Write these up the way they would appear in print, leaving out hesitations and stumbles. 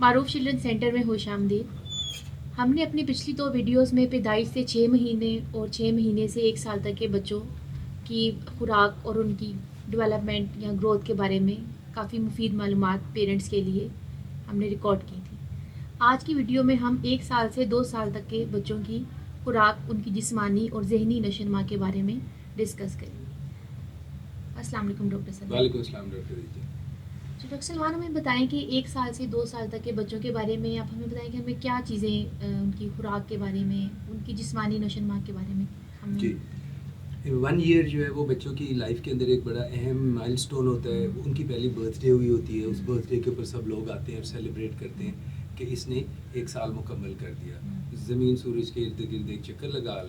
मारूफ children centre में खुशामदीद। हमने अपनी पिछली 2 वीडियोस में पैदाइश से 6 महीने और 6 महीने से 1 साल तक के बच्चों की खुराक और उनकी डेवलपमेंट या ग्रोथ के बारे में काफ़ी मुफीद मालूमात पेरेंट्स के लिए हमने रिकॉर्ड की थी। आज की वीडियो में हम 1 साल से 2 साल तक के बच्चों की खुराक, उनकी जिस्मानी और ज़हनी नशोनुमा के बारे में डिस्कस करेंगे। अस्सलाम वालेकुम डॉक्टर सलमान। वालेकुम अस्सलाम डॉक्टर दीजिए। तो डॉक्टर सलमान, हमें बताएं कि 1 साल से 2 साल तक के बच्चों के बारे में आप हमें बताएं कि हमें क्या चीज़ें उनकी खुराक के बारे में, उनकी जिस्मानी नशोनुमा के बारे में हमें। जी, 1 ईयर जो है वो बच्चों की लाइफ के अंदर एक बड़ा अहम माइलस्टोन होता है। उनकी पहली बर्थडे हुई होती है, उस बर्थडे के ऊपर सब लोग आते हैं और सेलिब्रेट करते हैं कि इसने 1 साल मुकम्मल कर दिया। ज़मीन सूरज के इर्द गिर्द एक चक्कर लगा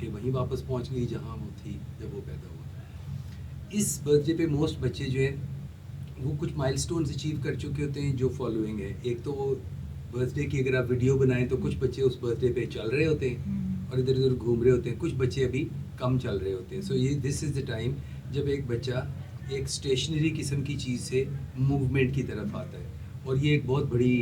के वहीं वापस पहुंच गई जहां वो थी जब वो पैदा हुआ। इस बर्थडे पे मोस्ट बच्चे जो है वो कुछ माइलस्टोन्स अचीव कर चुके होते हैं जो फॉलोइंग है। एक तो बर्थडे की अगर आप वीडियो बनाएं तो कुछ बच्चे उस बर्थडे पे चल रहे होते हैं और इधर उधर घूम रहे होते हैं, कुछ बच्चे अभी कम चल रहे होते हैं। सो ये दिस इज़ द टाइम जब एक बच्चा एक स्टेशनरी किस्म की चीज़ से मूवमेंट की तरफ आता है और ये एक बहुत बड़ी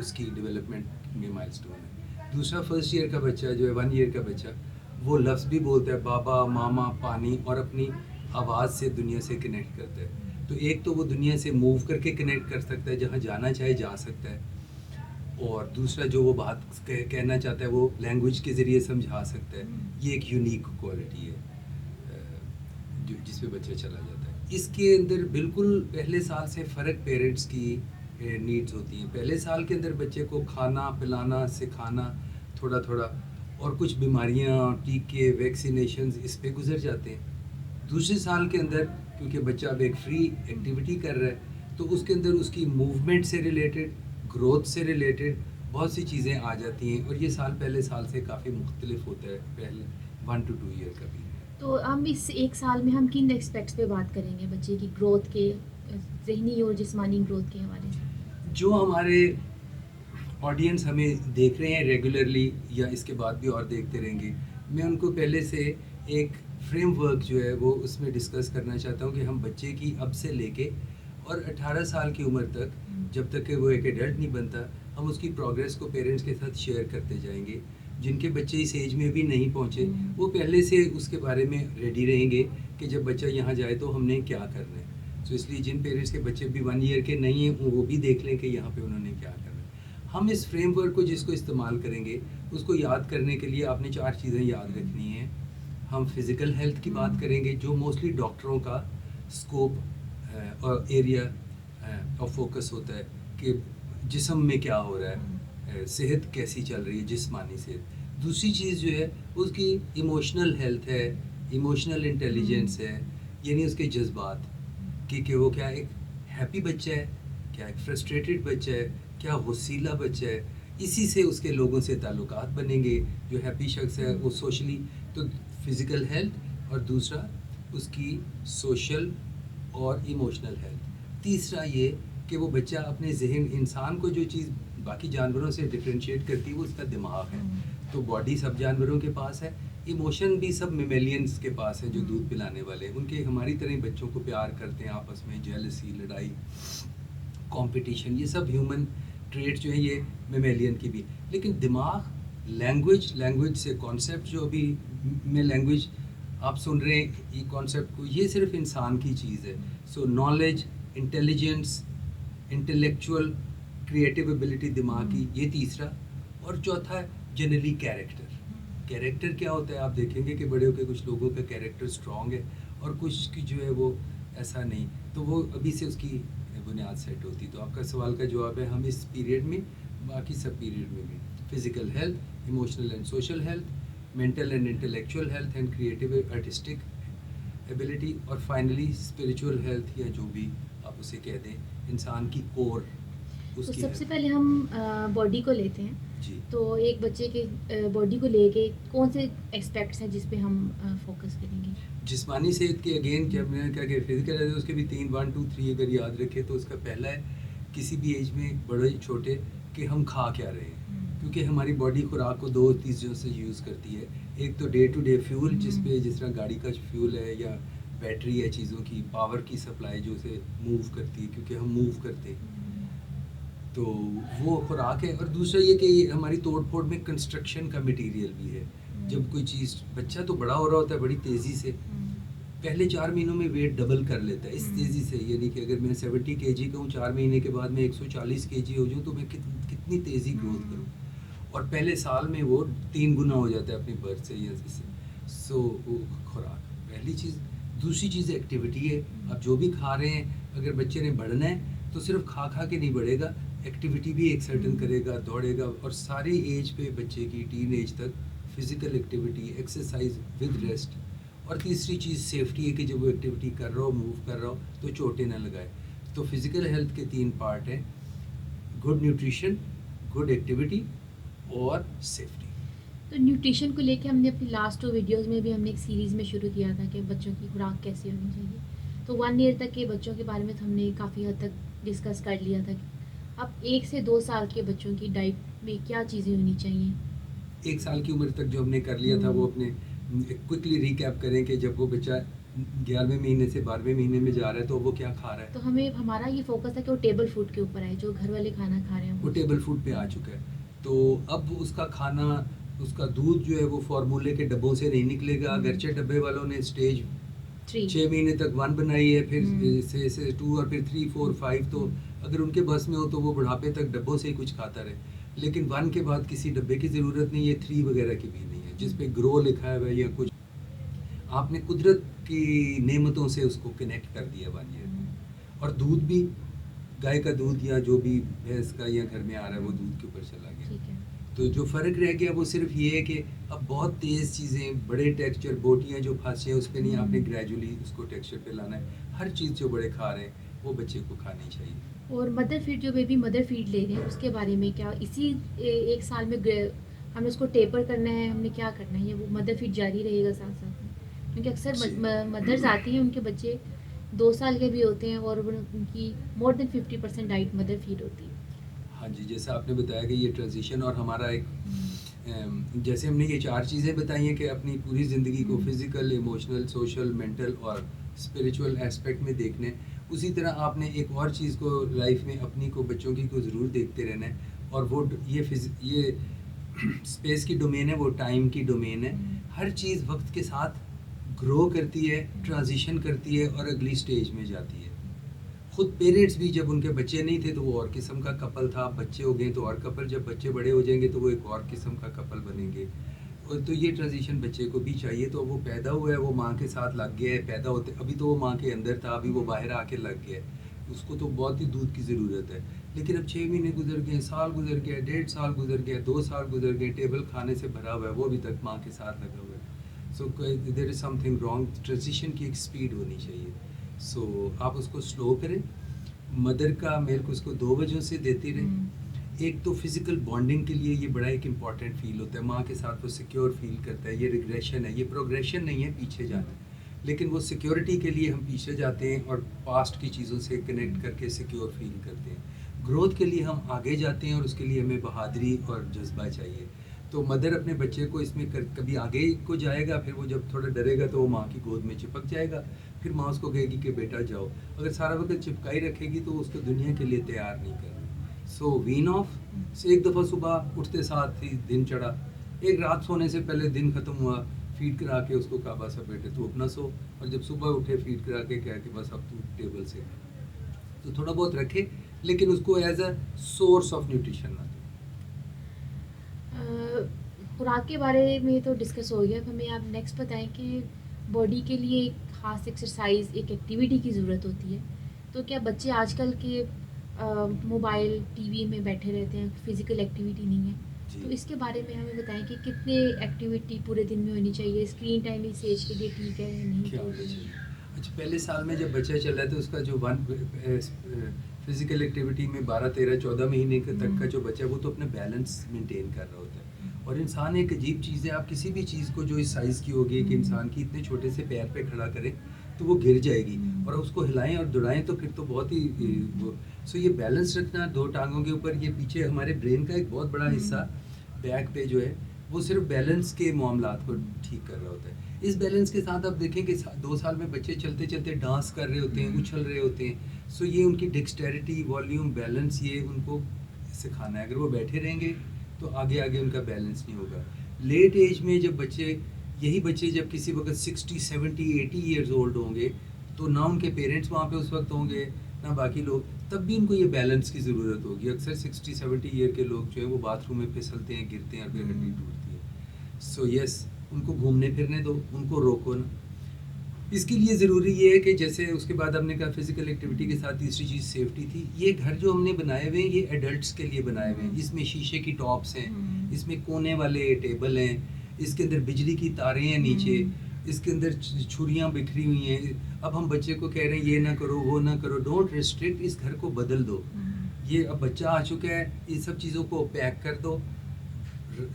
उसकी डेवलपमेंट में माइलस्टोन है। दूसरा, फर्स्ट ईयर का बच्चा जो है, 1 ईयर का बच्चा, वो लफ्ज़ भी बोलता है, बाबा, मामा, पानी, और अपनी आवाज़ से दुनिया से कनेक्ट करता है। तो एक तो वो दुनिया से मूव करके कनेक्ट कर सकता है, जहाँ जाना चाहे जा सकता है, और दूसरा जो वो बात कहना चाहता है वो लैंग्वेज के ज़रिए समझा सकता है। ये एक यूनिक क्वालिटी है जो जिस पे बच्चा चला जाता है। इसके अंदर बिल्कुल पहले साल से फ़र्क पेरेंट्स की नीड्स होती हैं। पहले साल के अंदर बच्चे को खाना पिलाना सिखाना थोड़ा थोड़ा, और कुछ बीमारियां, टीके, वैक्सीनेशंस इस पे गुजर जाते हैं। दूसरे साल के अंदर क्योंकि बच्चा अब एक फ्री एक्टिविटी कर रहा है तो उसके अंदर उसकी मूवमेंट से रिलेटेड, ग्रोथ से रिलेटेड बहुत सी चीज़ें आ जाती हैं, और ये साल पहले साल से काफ़ी मुख्तलिफ होता है, पहले 1 to 2 ईयर का भी। तो हम इस 1 साल में हम किन एस्पेक्ट्स पे बात करेंगे बच्चे की ग्रोथ के, ज़हनी और जिस्मानी ग्रोथ के हवाले से? जो हमारे ऑडियंस हमें देख रहे हैं रेगुलरली या इसके बाद भी और देखते रहेंगे, मैं उनको पहले से एक फ्रेमवर्क जो है वो उसमें डिस्कस करना चाहता हूँ कि हम बच्चे की अब से लेके और 18 साल की उम्र तक, जब तक कि वो एक एडल्ट नहीं बनता, हम उसकी प्रोग्रेस को पेरेंट्स के साथ शेयर करते जाएंगे। जिनके बच्चे इस एज में भी नहीं पहुँचे वो पहले से उसके बारे में रेडी रहेंगे कि जब बच्चा यहाँ जाए तो हमने क्या करना है। तो इसलिए जिन पेरेंट्स के बच्चे भी 1 ईयर के नहीं हैं वो भी देख लें कि यहाँ पे उन्होंने क्या करना है। हम इस फ्रेमवर्क को जिसको इस्तेमाल करेंगे उसको याद करने के लिए आपने 4 चीज़ें याद रखनी हैं। हम फिज़िकल हेल्थ की बात करेंगे जो मोस्टली डॉक्टरों का स्कोप और एरिया ऑफ फोकस होता है कि जिस्म में क्या हो रहा है, सेहत कैसी चल रही है, जिस्मानी सेहत। दूसरी चीज़ जो है उसकी इमोशनल हेल्थ है, इमोशनल इंटेलिजेंस है, यानी उसके जज्बात कि वो क्या एक हैप्पी बच्चा है, क्या एक फ्रस्ट्रेटेड बच्चा है, क्या वसीला बच्चा है। इसी से उसके लोगों से ताल्लुकात बनेंगे। जो हैप्पी शख्स है वो सोशली, तो फिज़िकल हेल्थ, और दूसरा उसकी सोशल और इमोशनल हेल्थ। तीसरा ये कि वो बच्चा अपने जहन, इंसान को जो चीज़ बाकी जानवरों से डिफ्रेंशिएट करती है वो उसका दिमाग है। तो बॉडी सब जानवरों के पास है, इमोशन भी सब मेमेलियंस के पास है जो दूध पिलाने वाले, उनके हमारी तरह बच्चों को प्यार करते हैं आपस में, जेलसी, लड़ाई, कंपटीशन, ये सब ह्यूमन ट्रेट जो है ये मेमेलियन की भी। लेकिन दिमाग, लैंग्वेज से कॉन्सेप्ट, जो अभी में लैंग्वेज आप सुन रहे हैं ये कॉन्सेप्ट को, ये सिर्फ इंसान की चीज़ है। सो knowledge, intelligence, intellectual, creative ability दिमाग की, ये तीसरा। और चौथा है जनरली कैरेक्टर। कैरेक्टर क्या होता है आप देखेंगे कि बड़े होकर कुछ लोगों का कैरेक्टर स्ट्रॉन्ग है और कुछ की जो है वो ऐसा नहीं, तो वो अभी से उसकी बुनियाद सेट होती। तो आपका सवाल का जवाब है हम इस पीरियड में, बाकी सब पीरियड में भी physical health, emotional and social health, mental and intellectual health and creative artistic ability, और फाइनली स्पिरिचुअल हेल्थ, या जो भी आप उसे कह दें, इंसान की कोर तो उसकी सबसे health। पहले हम बॉडी को लेते हैं। जी, तो एक बच्चे के बॉडी को लेके कौन से एस्पेक्ट्स हैं जिस पे हम फोकस करेंगे? जिस्मानी सेहत के अगेन क्या मैंने कहा कि फिजिकल है, उसके भी 3 1 2 3 अगर याद रखें तो उसका पहला है किसी भी एज में, बड़े छोटे, कि हम खा क्या रहे हैं। क्योंकि हमारी बॉडी खुराक को 2 चीज़ों से यूज़ करती है। एक तो डे टू डे फ्यूल, जिस तरह गाड़ी का फ्यूल है या बैटरी है, चीज़ों की पावर की सप्लाई जो उसे मूव करती है, क्योंकि हम मूव करते हैं। तो वो खुराक है। और दूसरा ये कि ये हमारी तोड़ फोड़ में कंस्ट्रक्शन का मटेरियल भी है। जब कोई चीज़, बच्चा तो बड़ा हो रहा होता है बड़ी तेज़ी से, पहले 4 महीनों में वेट डबल कर लेता है इस तेज़ी से। यानी कि अगर मैं 70 केजी का हूँ, 4 महीने के बाद मैं 140 केजी हो जाऊँ, तो मैं कितनी तेज़ी ग्रोथ करूँ। और पहले साल में वो 3 गुना हो जाता है अपनी बर्थ से या इससे। सो खुराक पहली चीज़। दूसरी चीज़ एक्टिविटी है। आप जो भी खा रहे हैं, अगर बच्चे ने बढ़ना है तो सिर्फ खा खा के नहीं बढ़ेगा, एक्टिविटी भी एक सर्टन करेगा, दौड़ेगा। और सारी एज पे बच्चे की, टीन एज तक physical activity, exercise with rest. और तीसरी चीज़ सेफ्टी है कि जब वो एक्टिविटी कर रहा हो, मूव कर रहा हो, तो चोटें ना लगाए। तो फिज़िकल हेल्थ के 3 पार्ट हैं: गुड न्यूट्रिशन, गुड एक्टिविटी और सेफ्टी। तो न्यूट्रिशन को लेके हमने अपनी लास्ट 2 वीडियोस में भी हमने एक सीरीज़ में शुरू किया था कि बच्चों की खुराक कैसी होनी चाहिए। तो 1 ईयर तक के बच्चों के बारे में तो हमने काफ़ी हद तक डिस्कस कर लिया था कि अब 1 से 2 साल के बच्चों की डाइट में क्या चीज़ें होनी चाहिए। 1 साल की उम्र तक जो हमने कर लिया था, वो अपने क्विकली रिकैप करें कि जब वो बच्चा 11वें महीने से 12वें महीने में जा रहा है तो वो क्या खा रहा है। तो हमें हमारा ये फोकस है कि वो टेबल फूड के ऊपर आए, जो घर वाले खाना खा रहे हैं वो टेबल फूड पे आ चुका है। तो अब उसका खाना, उसका दूध जो है वो फार्मूले के डब्बों से नहीं निकलेगा। अगरचे डब्बे वालों ने स्टेज 3 6 महीने तक 1 बनाई है, फिर हम्म। से 2 और फिर 3 4 5। तो अगर उनके बस में हो तो वो बुढ़ापे तक डब्बों से ही कुछ खाता रहे। लेकिन 1 के बाद किसी डब्बे की ज़रूरत नहीं है, 3 वगैरह की भी नहीं है जिस पे ग्रो लिखा है या कुछ। आपने कुदरत की नेमतों से उसको कनेक्ट कर दिया 1 ईयर में। और दूध भी, गाय का दूध या जो भी भैंस का या घर में आ रहा है, वो दूध के ऊपर चला गया। ठीक है। तो जो फ़र्क रह गया वो सिर्फ ये है कि अब बहुत तेज़ चीज़ें, बड़े टेक्सचर, बोटियाँ जो फांसी हैं उस पर नहीं, आपने ग्रेजुअली उसको टेक्सचर पे लाना है। हर चीज़ जो बड़े खा रहे हैं वो बच्चे को खानी चाहिए। और मदर फीड, जो बेबी मदर फीड ले रहे हैं उसके बारे में क्या इसी 1 साल में हमें उसको टेपर करना है, हमने क्या करना है, या वो मदर फीड जारी रहेगा साथ साथ में? क्योंकि अक्सर जी। मदर्स आती हैं, उनके बच्चे 2 साल के भी होते हैं और उनकी more than 50% diet mother feed होती है। हाँ जी, जैसा आपने बताया कि ये ट्रांजिशन और हमारा एक जैसे हमने ये 4 चीज़ें बताई हैं कि अपनी पूरी ज़िंदगी को फिज़िकल, इमोशनल, सोशल, मेंटल और स्पिरिचुअल एस्पेक्ट में देखना है, उसी तरह आपने एक और चीज़ को लाइफ में अपनी को, बच्चों की को ज़रूर देखते रहना है। और वो ये स्पेस की डोमेन है, वो टाइम की डोमेन है। हर चीज़ वक्त के साथ ग्रो करती है, ट्रांजिशन करती है और अगली स्टेज में जाती है। खुद पेरेंट्स भी जब उनके बच्चे नहीं थे तो वो और किस्म का कपल था, बच्चे हो गए तो और कपल, जब बच्चे बड़े हो जाएंगे तो वो एक और किस्म का कपल बनेंगे। और तो ये ट्रांजिशन बच्चे को भी चाहिए। तो वो पैदा हुआ है, वो माँ के साथ लग गया है, पैदा होते अभी तो वो माँ के अंदर था, अभी वो बाहर आके लग गया है, उसको तो बहुत ही दूध की ज़रूरत है। लेकिन अब 6 महीने गुजर गए, साल गुजर गया, 1.5 साल गुजर गया, 2 साल गुजर गए, टेबल खाने से भरा हुआ है, वो अभी तक माँ के साथ लगा हुआ है। So there is something wrong. Transition की एक स्पीड होनी चाहिए। सो आप उसको स्लो करें। मदर का मिल्क उसको 2 वजहों से देती रहे। एक तो फिज़िकल बॉन्डिंग के लिए ये बड़ा एक इम्पॉर्टेंट फ़ील होता है, माँ के साथ वो सिक्योर फील करता है। ये रिग्रेशन है, ये प्रोग्रेशन नहीं है पीछे जाना, लेकिन वो सिक्योरिटी के लिए हम पीछे जाते हैं और पास्ट की चीज़ों से कनेक्ट करके सिक्योर फील करते हैं। ग्रोथ के लिए हम आगे जाते हैं और उसके लिए हमें बहादुरी और जज्बा चाहिए। तो मदर अपने बच्चे को इसमें कभी आगे को जाएगा, फिर वो जब थोड़ा डरेगा तो वो माँ की गोद में चिपक जाएगा, फिर माँ उसको कहेगी कि बेटा जाओ। अगर सारा वक्त चिपकाई रखेगी तो उसको दुनिया के लिए तैयार नहीं करना। सो वीन ऑफ से एक दफ़ा सुबह उठते साथ ही दिन चढ़ा, एक रात सोने से पहले दिन ख़त्म हुआ, फीड करा के उसको कहा बस अब बेटे तू अपना सो। और जब सुबह उठे फीड करा के कहा कि बस अब तू टेबल से खा। तो थोड़ा बहुत रखे, लेकिन उसको as a source of nutrition ना दे। खुराक के बारे में तो डिस्कस हो गया। अब हमें आप नेक्स्ट बताएं कि बॉडी के लिए एक ख़ास एक्सरसाइज, एक एक्टिविटी की ज़रूरत होती है। तो क्या बच्चे आजकल के मोबाइल, टीवी में बैठे रहते हैं, फिज़िकल एक्टिविटी नहीं है, तो जी। इसके बारे में हमें बताएं कि कितने एक्टिविटी पूरे दिन में होनी चाहिए, स्क्रीन टाइम इस एज के लिए ठीक है या नहीं? क्या तो होना चाहिए? अच्छा, पहले साल में जब बच्चा चल रहा है तो उसका जो फिजिकल एक्टिविटी में 12 13 14 महीने तक का जो बच्चा है वो तो अपना बैलेंस मेंटेन कर रहा होता है। और इंसान एक अजीब चीज़ है, आप किसी भी चीज़ को जो इस साइज़ की होगी कि इंसान की इतने छोटे से पैर पे खड़ा करें तो वो गिर जाएगी, और उसको हिलाएं और दुड़ाएं तो फिर तो बहुत ही वो। सो ये बैलेंस रखना 2 टांगों के ऊपर, ये पीछे हमारे ब्रेन का एक बहुत बड़ा हिस्सा बैक पे जो है वो सिर्फ बैलेंस के मामलात को ठीक कर रहा होता है। इस बैलेंस के साथ आप देखें कि 2 साल में बच्चे चलते चलते डांस कर रहे होते हैं, उछल रहे होते हैं। सो ये उनकी डेक्सटेरिटी, वॉल्यूम, बैलेंस, ये उनको सिखाना है। अगर वो बैठे रहेंगे तो आगे आगे उनका बैलेंस नहीं होगा। लेट एज में जब बच्चे, यही बच्चे जब किसी वक्त 60 70 80 ईयर्स ओल्ड होंगे, तो ना उनके पेरेंट्स वहाँ पे उस वक्त होंगे ना बाकी लोग, तब भी उनको ये बैलेंस की ज़रूरत होगी। अक्सर 60 70 ईयर के लोग जो है वो बाथरूम में फिसलते हैं, गिरते हैं और फिर हड्डी टूटती है। सो यस, उनको घूमने फिरने दो, उनको रोको ना। इसके लिए ज़रूरी ये है कि जैसे उसके बाद हमने कहा फिज़िकल एक्टिविटी के साथ तीसरी चीज़ सेफ्टी थी। ये घर जो हमने बनाए हुए हैं ये एडल्ट्स के लिए बनाए हुए हैं। इसमें शीशे की टॉप्स हैं, इसमें कोने वाले टेबल हैं, इसके अंदर बिजली की तारें हैं नीचे, इसके अंदर छुरियाँ बिखरी हुई हैं। अब हम बच्चे को कह रहे हैं ये ना करो, वो ना करो। डोंट रिस्ट्रिक्ट, इस घर को बदल दो। ये अब बच्चा आ चुका है, इन सब चीज़ों को पैक कर दो,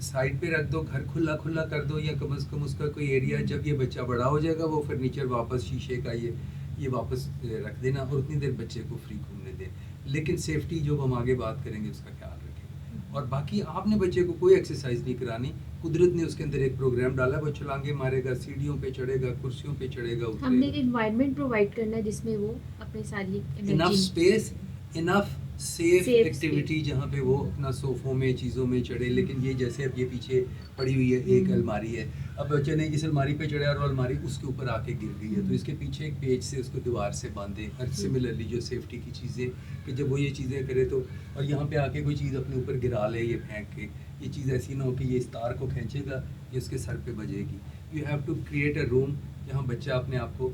साइड पे रख दो, घर खुला खुला कर दो, या कम से कम उसका कोई एरिया, जब ये बच्चा बड़ा हो जाएगा वो फर्नीचर वापस शीशे का ये वापस रख देना, और उतनी देर बच्चे को फ्री घूमने दें। लेकिन सेफ्टी जो हम आगे बात करेंगे उसका ख्याल रखें। और बाकी आपने बच्चे को कोई एक्सरसाइज नहीं करानी। कुदरत ने उसके अंदर एक प्रोग्राम डाला, वो छलांगे मारेगा, सीढ़ियों पे चढ़ेगा, कुर्सियों पे चढ़ेगा, हमने एक उतरेगा। एनवायरनमेंट प्रोवाइड करना है जिसमें वो अपनी सारी enough energy space, enough safe Safe activity space. जहाँ पे वो अपना सोफ़ों में चीज़ों में चढ़े। लेकिन ये जैसे अब ये पीछे पड़ी हुई है एक अलमारी है, अब बच्चे ने इस अलमारी पे चढ़ा और अलमारी उसके ऊपर आके गिर गई है, तो इसके पीछे एक पेज से उसको दीवार से बांधे। और सिमिलरली जो सेफ्टी की चीज़ें, कि जब वो ये चीज़ें करे तो, और यहाँ पे आके कोई चीज़ अपने ऊपर गिरा ले ये फेंक के, ये चीज़ ऐसी ना हो कि ये इस तार को खींचेगा, ये उसके सर पे बजेगी। You have to create a room जहाँ बच्चा अपने आप को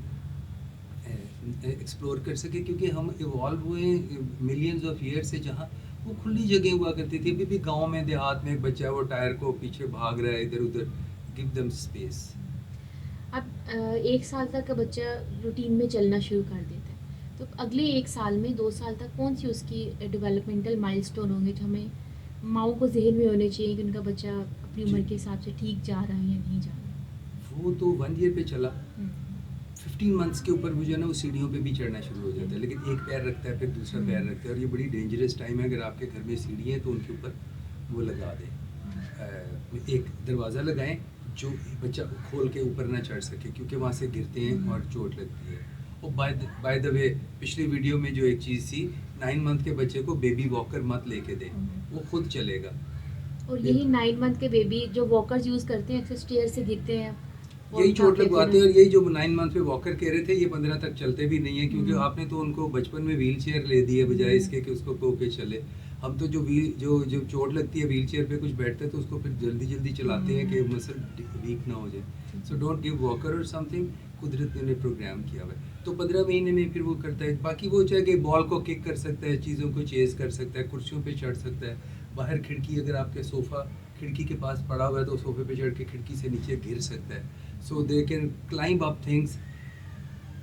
एक्सप्लोर कर सके, क्योंकि हम इवॉल्व हुए मिलियंस ऑफ ईयर से, जहाँ वो खुली जगह हुआ करती थी। अभी भी गांव में देहात में एक बच्चा वो टायर को पीछे भाग रहा है इधर उधर, गिव देम स्पेस। अब 1 साल तक का बच्चा रूटीन में चलना शुरू कर देता है, तो अगले 1 साल में 2 साल तक कौन सी उसकी डेवलपमेंटल माइलस्टोन होंगे जो हमें माओ को जहन में होने चाहिए कि उनका बच्चा अपनी उम्र के हिसाब से ठीक जा रहा है या नहीं जा रहा। वो तो 1 ईयर पे चला, 15 मंथ्स के ऊपर वो जो है ना वो सीढ़ियों पे भी चढ़ना शुरू हो जाता है, लेकिन एक पैर रखता है फिर दूसरा पैर रखता है, और ये बड़ी डेंजरस टाइम है। अगर आपके घर में सीढ़ी है तो उनके ऊपर वो लगा दें, एक दरवाज़ा लगाएं जो बच्चा खोल के ऊपर ना चढ़ सके, क्योंकि वहाँ से गिरते हैं और चोट लगती है। और बाय द वे, पिछली वीडियो में जो एक चीज़ थी, 9 मंथ के बच्चे को बेबी वॉकर मत लेके दें, वो खुद चलेगा। और यही 9 मंथ के बेबी जो वॉकर्स यूज़ करते हैं अक्सर स्टेयर से गिरते हैं, यही चोट लगवाते हैं। और यही जो 9 मंथ में वॉकर कह रहे थे, ये 15 तक चलते भी नहीं है, क्योंकि आपने तो उनको बचपन में व्हील चेयर ले दी है बजाय इसके कि उसको को के चले। हम तो जो चोट लगती है व्हील चेयर पे कुछ बैठते हैं तो उसको फिर जल्दी जल्दी चलाते हैं कि मसल वीक ना हो जाए। सो डोंट गिव वॉकर और समथिंग, कुदरत ने उन्हें प्रोग्राम किया हुआ है। तो 15 महीने में फिर वो करता है। बाकी वो चाहे कि बॉल को किक कर सकता है, चीज़ों को चेज कर सकता है, कुर्सियों पे चढ़ सकता है, बाहर खिड़की, अगर आपके सोफ़ा खिड़की के पास पड़ा हुआ है तो सोफे पे चढ़ के खिड़की से नीचे गिर सकता है। So they can climb up things,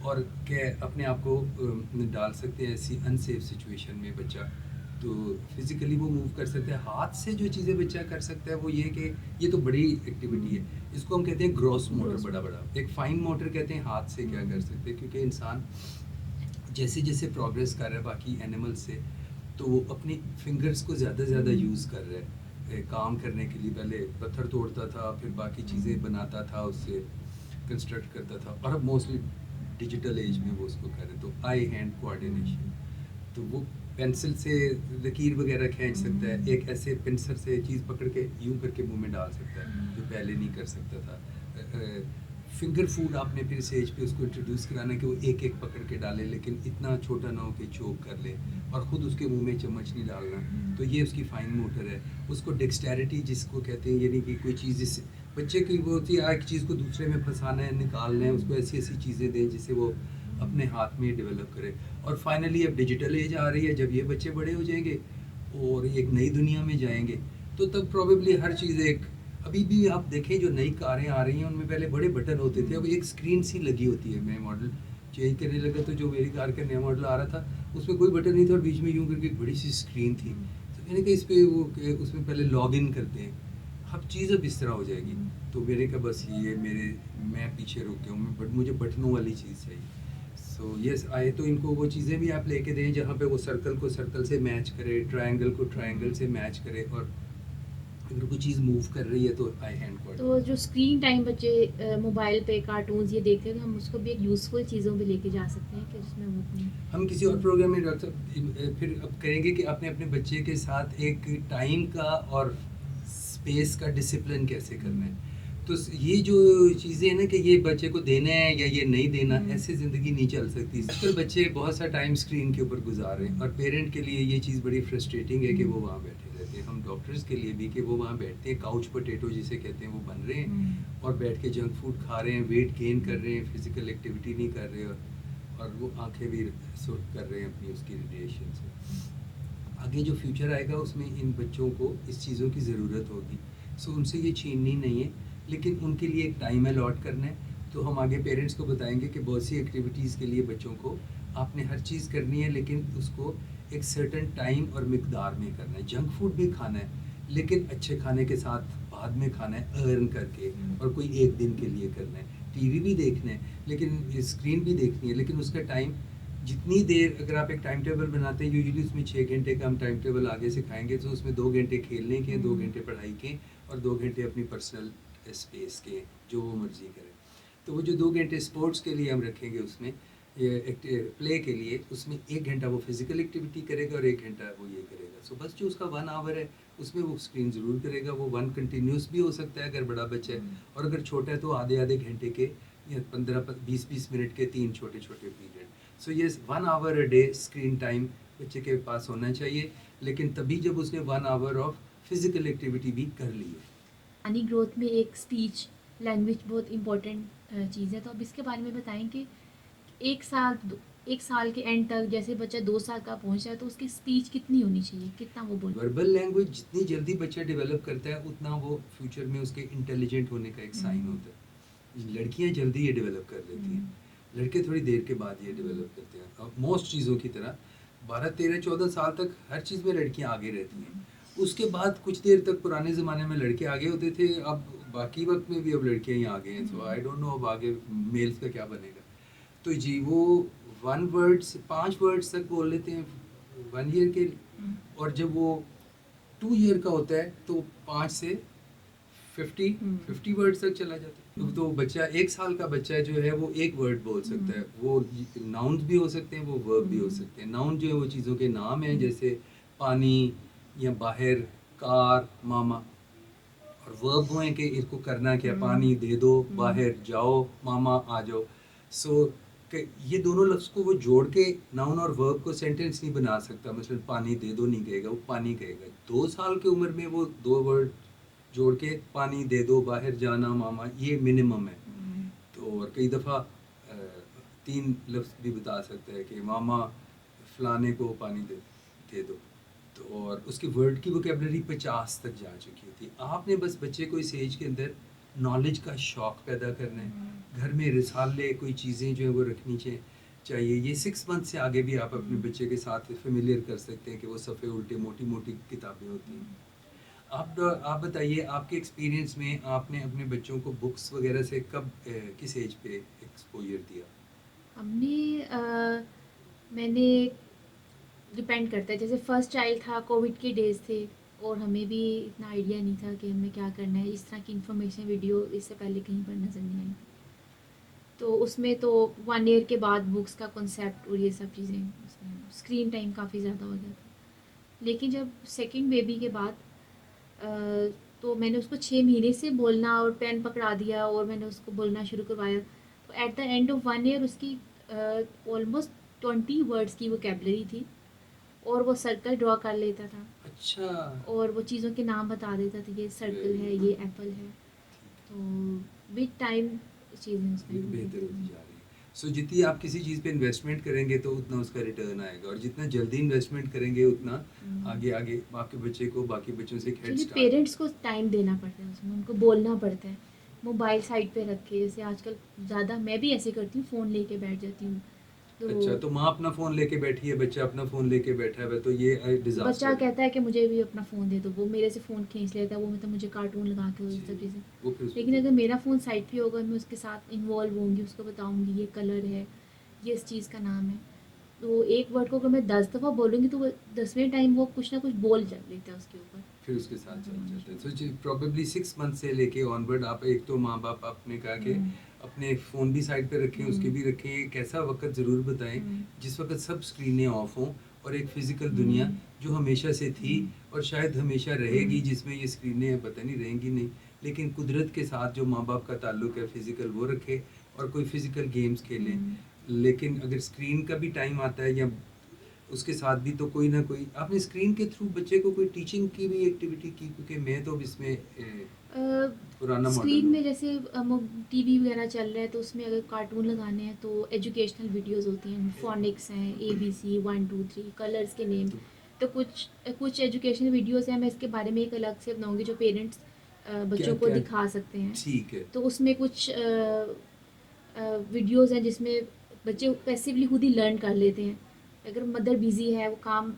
और क्या अपने आप को डाल सकते हैं ऐसी अनसेफ सिचुएशन में बच्चा। तो फिज़िकली वो मूव कर सकते हैं। हाथ से जो चीज़ें बच्चा कर सकता है वो ये कि ये तो बड़ी एक्टिविटी है, इसको हम कहते हैं ग्रॉस मोटर, बड़ा बड़ा। एक फाइन मोटर कहते हैं हाथ से क्या कर सकते हैं, क्योंकि इंसान जैसे जैसे प्रोग्रेस कर रहा है बाकी एनिमल से, तो वो अपनी फिंगर्स को ज़्यादा से ज़्यादा यूज़ कर रहा है काम करने के लिए। पहले पत्थर तोड़ता था, फिर बाकी चीज़ें बनाता था, उससे कंस्ट्रक्ट करता था, और अब मोस्टली डिजिटल एज में वो उसको कर रहे। तो आई हैंड कोऑर्डिनेशन, तो वो पेंसिल से लकीर वगैरह खींच सकता है, एक ऐसे पिंसर से चीज़ पकड़ के यूं करके मुंह में डाल सकता है जो पहले नहीं कर सकता था। फिंगर फूड आपने फिर इस एज पे उसको इंट्रोड्यूस कराना कि वो एक एक पकड़ के डाले, लेकिन इतना छोटा ना हो कि चोक कर ले, और ख़ुद उसके मुंह में चम्मच नहीं डालना। तो ये उसकी फाइन मोटर है। उसको डेक्सटेरिटी जिसको कहते हैं, यानी कि कोई चीज़ जिससे बच्चे की वो होती है एक चीज़ को दूसरे में फंसाना है, निकालना है, उसको ऐसी ऐसी चीज़ें दें जिससे वो अपने हाथ में डेवलप करे। और फाइनली अब डिजिटल एज आ रही है, जब ये बच्चे बड़े हो जाएंगे और एक नई दुनिया में जाएंगे, तो तब प्रोबेबली हर चीज़ एक, अभी भी आप देखें जो नई कारें आ रही हैं उनमें पहले बड़े बटन होते थे, अब एक स्क्रीन सी लगी होती है। मैं मॉडल चेंज करने लगा तो जो मेरी कार का नया मॉडल आ रहा था उसमें कोई बटन नहीं था और बीच में यूं करके एक बड़ी सी स्क्रीन थी। तो मैंने कहा इस पर वो उसमें पहले लॉग इन करते हैं, अब चीज़ अब इस तरह हो जाएगी। तो मेरे का बस ये मैं पीछे रुक गया हूँ, बट मुझे बटनों वाली चीज़ चाहिए। सो यस आए तो इनको वो चीज़ें भी आप लेके दें जहाँ पे वो सर्कल को सर्कल से मैच करे, ट्रायंगल को ट्रायंगल से मैच करे, और अगर कोई चीज़ मूव कर रही है तो आई हैंड तो कोऑर्डिनेट। जो स्क्रीन टाइम बच्चे मोबाइल पे कार्टून्स ये देखते हैं तो हम उसको भी एक यूज़फुल चीज़ों पे लेके जा सकते हैं कि उसमें वो अपनी हम किसी और प्रोग्राम में डॉक्टर साहब फिर अब करेंगे कि आपने अपने बच्चे के साथ एक टाइम का और स्पेस का डिसिप्लिन कैसे करना है। तो ये जो चीज़ें हैं ना कि ये बच्चे को देना है या ये नहीं देना, ऐसे ज़िंदगी नहीं चल सकती। आजकल बच्चे बहुत सा टाइम स्क्रीन के ऊपर गुजार रहे हैं और पेरेंट के लिए ये चीज़ बड़ी फ्रस्ट्रेटिंग है कि वो वहाँ बैठे रहते हैं। हम डॉक्टर्स के लिए भी कि वो वहाँ बैठते हैं, काउच पोटैटो जिसे कहते हैं वो बन रहे हैं और बैठ के जंक फूड खा रहे हैं, वेट गेन कर रहे हैं, फिजिकल एक्टिविटी नहीं कर रहे और वो आंखें भी सुर्ख कर रहे हैं अपनी उसकी रेडिएशन से। आगे जो फ्यूचर आएगा उसमें इन बच्चों को इस चीज़ों की ज़रूरत होगी। सो उनसे ये छीननी नहीं है, लेकिन उनके लिए एक टाइम अलॉट करना है। तो हम आगे पेरेंट्स को बताएंगे कि बहुत सी एक्टिविटीज़ के लिए बच्चों को आपने हर चीज़ करनी है, लेकिन उसको एक सर्टेन टाइम और मिकदार में करना है। जंक फूड भी खाना है, लेकिन अच्छे खाने के साथ बाद में खाना है, अर्न करके, और कोई एक दिन के लिए करना है। टीवी भी देखना है, लेकिन स्क्रीन भी देखनी है, लेकिन उसका टाइम जितनी देर, अगर आप एक टाइम टेबल बनाते हैं यूजुअली उसमें 6 घंटे का हम टाइम टेबल आगे सिखाएंगे, तो उसमें 2 घंटे खेलने के, 2 घंटे पढ़ाई के और 2 घंटे अपनी पर्सनल स्पेस के, जो वो मर्जी करें। तो वो जो 2 घंटे स्पोर्ट्स के लिए हम रखेंगे उसमें, ये प्ले के लिए, उसमें 1 घंटा वो फिजिकल एक्टिविटी करेगा और 1 घंटा वो ये करेगा। सो बस जो उसका 1 आवर है उसमें वो स्क्रीन ज़रूर करेगा। वो 1 कंटिन्यूस भी हो सकता है अगर बड़ा बच्चा है, और अगर छोटा है तो आधे आधे घंटे के या 15-20 मिनट के 3 छोटे छोटे पीरियड। सो ये 1 hour a day screen time बच्चे के पास होना चाहिए, लेकिन तभी जब उसने 1 आवर ऑफ फिजिकल एक्टिविटी भी कर ली है। यानी ग्रोथ में एक स्पीच लैंग्वेज बहुत इम्पोर्टेंट चीज़ है। तो अब इसके बारे में बताएं कि एक साल एक साल के एंड तक जैसे बच्चा 2 साल का पहुंच जाए तो उसकी स्पीच कितनी होनी चाहिए, कितना वो बोल। वर्बल लैंग्वेज जितनी जल्दी बच्चा डेवलप करता है उतना वो फ्यूचर में उसके इंटेलिजेंट होने का एक साइन होता है। लड़कियां जल्दी ये डेवलप कर लेती हैं, लड़के थोड़ी देर के बाद ये डेवलप करते हैं। अब मोस्ट चीज़ों की तरह 12-13-14 साल तक हर चीज़ में लड़कियां आगे रहती हैं। उसके बाद कुछ देर तक पुराने ज़माने में लड़के आगे होते थे, अब बाकी वक्त में भी अब लड़कियां ही आगे हैं। सो आई डोंट नो अब आगे मेल्स का क्या बनेगा। तो जी वो 1 वर्ड्स 5 वर्ड्स तक बोल लेते हैं 1 ईयर के, और जब वो 2 ईयर का होता है तो 5 से 50 वर्ड्स तक चला जाता है। तो बच्चा 1 साल का बच्चा जो है वो एक वर्ड बोल सकता है। वो नाउन्स भी हो सकते हैं, वो वर्ब भी हो सकते हैं। नाउन जो है वो चीज़ों के नाम हैं, जैसे पानी या बाहर, कार, मामा। और वर्ब वो हैं कि इसको करना क्या, पानी दे दो, बाहर जाओ, मामा आ जाओ। सो ये दोनों लफ्ज़ को वो जोड़ के नाउन और वर्ब को सेंटेंस नहीं बना सकता। मतलब पानी दे दो नहीं कहेगा, वो पानी कहेगा। 2 साल की उम्र में वो 2 वर्ड जोड़ के पानी दे दो, बाहर जाना, मामा, ये मिनिमम है। तो और कई दफ़ा 3 लफ्ज़ भी बता सकता है कि मामा फलाने को पानी दे दो। तो और उसकी वर्ड की वोकेबलरी 50 तक जा चुकी होती है। आपने बस बच्चे को इस एज के अंदर नॉलेज का शौक़ पैदा करना है। घर में रिसाले कोई चीज़ें जो है वो रखनी चाहिए। ये 6 मंथ से आगे भी आप अपने बच्चे के साथ फेमिलियर कर सकते हैं कि वो सफ़े उल्टे मोटी मोटी किताबें होती हैं। आप बताइए, आपके एक्सपीरियंस में आपने अपने बच्चों को बुक्स वगैरह से कब किस एज पे एक्सपोजर दिया? हमने मैंने डिपेंड करता है, जैसे फर्स्ट चाइल्ड था, कोविड के डेज़ थे और हमें भी इतना आइडिया नहीं था कि हमें क्या करना है। इस तरह की इन्फॉर्मेशन वीडियो इससे पहले कहीं पर नज़र नहीं आई। तो उसमें तो 1 ईयर के बाद बुक्स का कॉन्सेप्ट और ये सब चीज़ें, उसमें स्क्रीन टाइम काफ़ी ज़्यादा हो गया था। लेकिन जब सेकंड बेबी के बाद तो मैंने उसको 6 महीने से बोलना और पेन पकड़ा दिया और मैंने उसको बोलना शुरू करवाया। तो at the end of 1 year उसकी ऑलमोस्ट 20 वर्ड्स की वोकेबलरी थी और वो सर्कल ड्रॉ कर लेता था अच्छा। और वो चीज़ों के नाम बता देता था, ये सर्कल है, ये एप्पल है। तो विद टाइम चीज़ें उसमें ये बेहतर होती जा रही है। सो जितनी आप किसी चीज़ पे इन्वेस्टमेंट करेंगे तो उतना उसका रिटर्न आएगा, और जितना जल्दी इन्वेस्टमेंट करेंगे उतना आगे आगे आपके बच्चे को बाकी बच्चों से एक हेड एक्चुअली स्टार्ट। पेरेंट्स को टाइम देना पड़ता है उसमें, उनको बोलना पड़ता है। मोबाइल साइड पे रख के, जैसे आजकल ज़्यादा मैं भी ऐसे करती हूँ, फ़ोन लेके बैठ जाती हूँ। तो अच्छा, तो माँ अपना फ़ोन लेके बैठी है, बच्चा अपना फ़ोन लेके बैठा है, तो ये डिज़ास्टर बच्चा है। कहता है कि मुझे भी अपना फ़ोन दे दो, वो मेरे से फ़ोन खींच लेता है, वो मतलब मुझे कार्टून लगा के, वो ये सब जी, चीज़ें। वो फिर उसको लेकिन अगर मेरा फ़ोन साइड पे होगा, मैं उसके साथ इन्वॉल्व होंगी, उसको बताऊँगी ये कलर है, ये इस चीज़ का नाम है। तो एक वर्ड को अगर मैं 10 दफ़ा बोलूँगी तो वो 10वें टाइम वो कुछ ना कुछ बोल लेता है उसके ऊपर। फिर उसके साथ चल जाता है। सो प्रॉबेबली 6 मंथ से लेके ऑनवर्ड आप एक तो माँ बाप आपने कहा कि अपने फ़ोन भी साइड पे रखें, उसके भी रखें। एक ऐसा वक्त ज़रूर बताएं जिस वक्त सब स्क्रीनें ऑफ हों और एक फ़िज़िकल दुनिया जो हमेशा से थी और शायद हमेशा रहेगी, जिसमें ये स्क्रीनें पता नहीं रहेंगी नहीं, लेकिन कुदरत के साथ जो माँ बाप का ताल्लुक है फ़िज़िकल वो रखें और कोई फ़िज़िकल गेम्स खेलें। लेकिन अगर स्क्रीन का भी टाइम आता है या उसके साथ भी, तो कोई ना कोई आपने स्क्रीन के थ्रू बच्चे को कोई टीचिंग की भी एक्टिविटी की, क्योंकि मैं तो अब इसमें पुराना मॉडल स्क्रीन हूँ। में जैसे टीवी वगैरह चल रहा है तो उसमें अगर कार्टून लगाने हैं तो एजुकेशनल वीडियोस होती हैं, फोनिक्स हैं, ABC 1 2 3 कलर्स के नेम। तो कुछ कुछ एजुकेशनल वीडियोस हैं, मैं इसके बारे में एक अलग से बनाऊंगी जो पेरेंट्स क्या बच्चों को क्या दिखा सकते हैं। ठीक है। तो उसमें कुछ वीडियोस हैं जिसमें बच्चे पैसिवली खुद ही लर्न कर लेते हैं। अगर मदर बिजी है, वो काम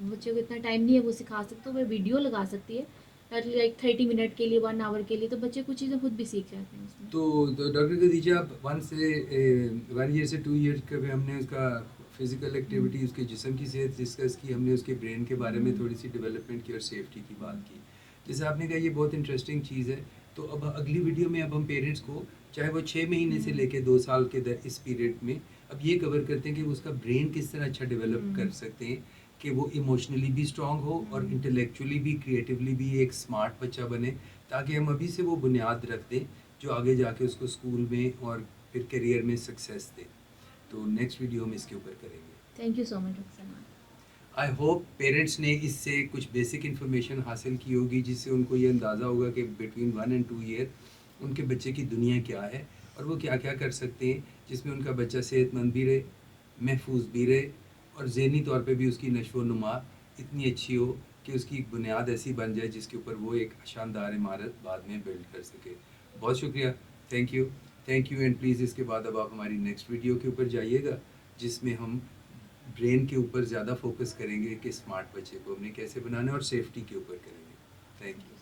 बच्चे को इतना टाइम नहीं है वो सिखा सकते, तो वो वीडियो लगा सकती है लाइक 30 मिनट के लिए, 1 आवर के लिए, तो बच्चे कुछ चीज़ें खुद भी सीख जाते हैं उसमें। तो डॉक्टर खदीजा, आप 1 ईयर से 2 ईयर का भी हमने उसका फिजिकल एक्टिविटी, उसके जिस्म की सेहत डिस्कस की, हमने उसके ब्रेन के बारे में थोड़ी सी डेवलपमेंट की और सेफ्टी की बात की। जैसे आपने कहा ये बहुत इंटरेस्टिंग चीज़ है। तो अब अगली वीडियो में अब हम पेरेंट्स को, चाहे वो 6 महीने से लेके 2 साल के इस पीरियड में, अब ये कवर करते हैं कि वो उसका ब्रेन किस तरह अच्छा डेवलप कर सकते हैं कि वो इमोशनली भी स्ट्रांग हो और इंटेलेक्चुअली भी, क्रिएटिवली भी एक स्मार्ट बच्चा बने, ताकि हम अभी से वो बुनियाद रख दें जो आगे जाके उसको स्कूल में और फिर करियर में सक्सेस दे। तो नेक्स्ट वीडियो में इसके ऊपर करेंगे। Thank you so much doctor Salman. I hope parents ने इससे कुछ बेसिक इन्फॉर्मेशन हासिल की होगी, जिससे उनको ये अंदाज़ा होगा कि बिटवीन 1 and 2 ईयर उनके बच्चे की दुनिया क्या है और वो क्या क्या कर सकते हैं, जिसमें उनका बच्चा सेहतमंद भी रहे, महफूज भी रहे और ज़हनी तौर पे भी उसकी नशो नुमा इतनी अच्छी हो कि उसकी एक बुनियाद ऐसी बन जाए जिसके ऊपर वो एक शानदार इमारत बाद में बिल्ड कर सके। बहुत शुक्रिया। Thank you. Thank you and please इसके बाद अब आप हमारी नेक्स्ट वीडियो के ऊपर जाइएगा, जिसमें हम ब्रेन के ऊपर ज़्यादा फोकस करेंगे कि स्मार्ट बच्चे को हमने कैसे बनाना है और सेफ्टी के ऊपर करेंगे। Thank you.